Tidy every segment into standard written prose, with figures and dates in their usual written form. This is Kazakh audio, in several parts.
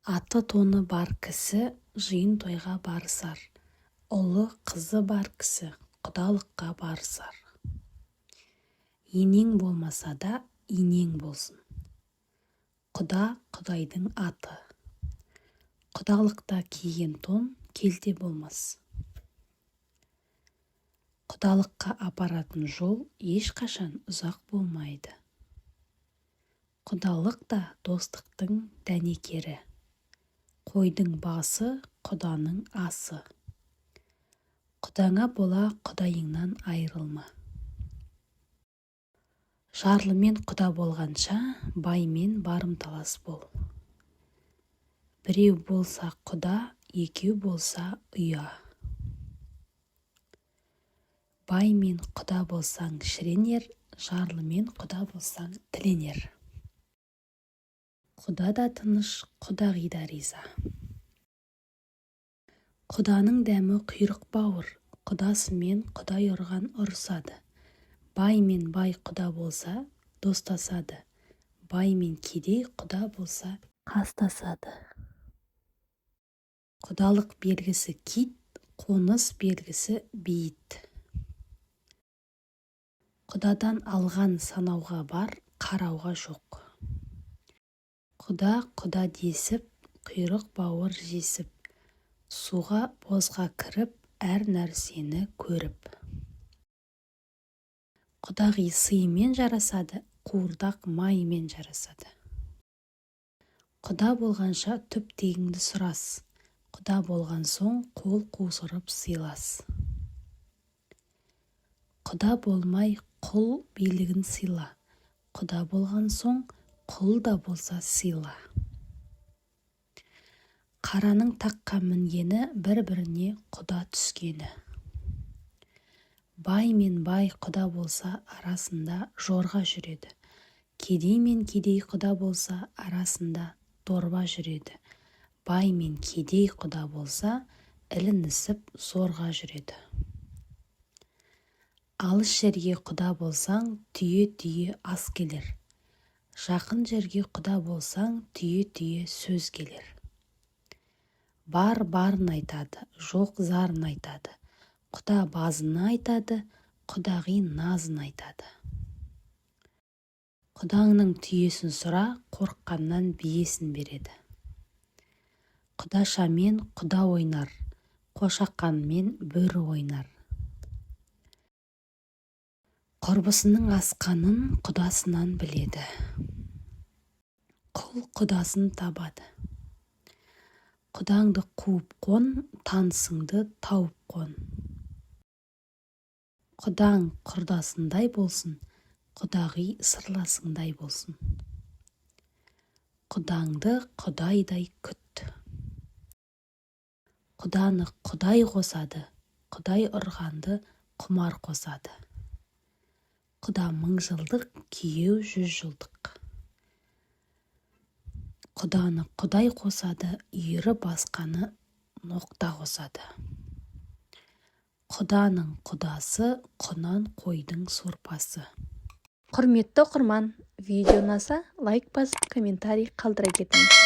Аты тоны бар кісі жиын тойға барысар. Ұлы қызы бар кісі құдалыққа барысар. Енең болмаса да инең болсын. Құда Құдайдың аты. Құдалықта киген тон келте болмас. Құдалыққа апаратын жол ешқашан ұзақ болмайды. Құдалық та достықтың дәнекері. Қойдың басы құданың асы. Құдаңа бола құдайыңнан айырылма. Жарлымен құда болғанша баймен барымталас бол. Біреу болса құда, екеу болса ұя. Баймен құда болсаң шіренер, жарлымен құда болсаң тіленер. Құда да тыныш, құдағи да риза. Құданың дәмі құйрық бауыр, құдасымен құдай ұрған ұрысады. Бай мен бай құда болса, достасады. Бай мен кедей құда болса, қастасады. Құдалық белгісі кит, қоныс белгісі бейіт. Құдадан алған санауға бар, қарауға жоқ. Құда десіп, құйрық бауыр жесіп, суға бозға кіріп, әр нәрсені көріп. Құдағи сыймен жарасады, қуырдақ маймен жарасады. Құда болғанша түп тегіңді сұрас, құда болған соң қол қусырып сыйлас. Құда болмай құл билігін сыйла, құда болған соң құл да болса сыйла. Қараның таққа мінгені бір-біріне құда түскені. Бай мен бай құда болса арасында жорға жүреді. Кедей мен кедей құда болса арасында дорба жүреді. Бай мен кедей құда болса ілінісіп зорға жүреді. Алыс жерге құда болсаң түйе-түйе ас келер. Жақын жерге құда болсаң түйе-түйе сөз келер. Бар барын айтады, жоқ зарын айтады. Құда базыны айтады, құдағи назын айтады. Құдаңның түйесін сұра, қорыққаннан биесін береді. Құдашамен құда ойнар, қошаққанмен бөрі ойнар. Құрбысының асқанын құдасынан біледі. Құл құдасын табады. Құдаңды қуып қон, танысыңды тауып қон. Құдаң құрдасындай болсын, құдағи сырласыңдай болсын. Құдаңды құдайдай күт. Құданы құдай қосады, құдай ұрғанды құмар қосады. Құда 1000 жылдық, күйеу 100 жылдық. Құданы құдай қосады, үйірі басқаны ноқта қосады. Құданың құдасы құнан қойдың сорпасы. Құрметті оқырман, видео ұнаса лайк басып, комментарий қалдыра кетіңіз.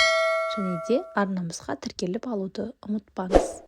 Және де арнамызға тіркеліп алуды ұмытпаңыз.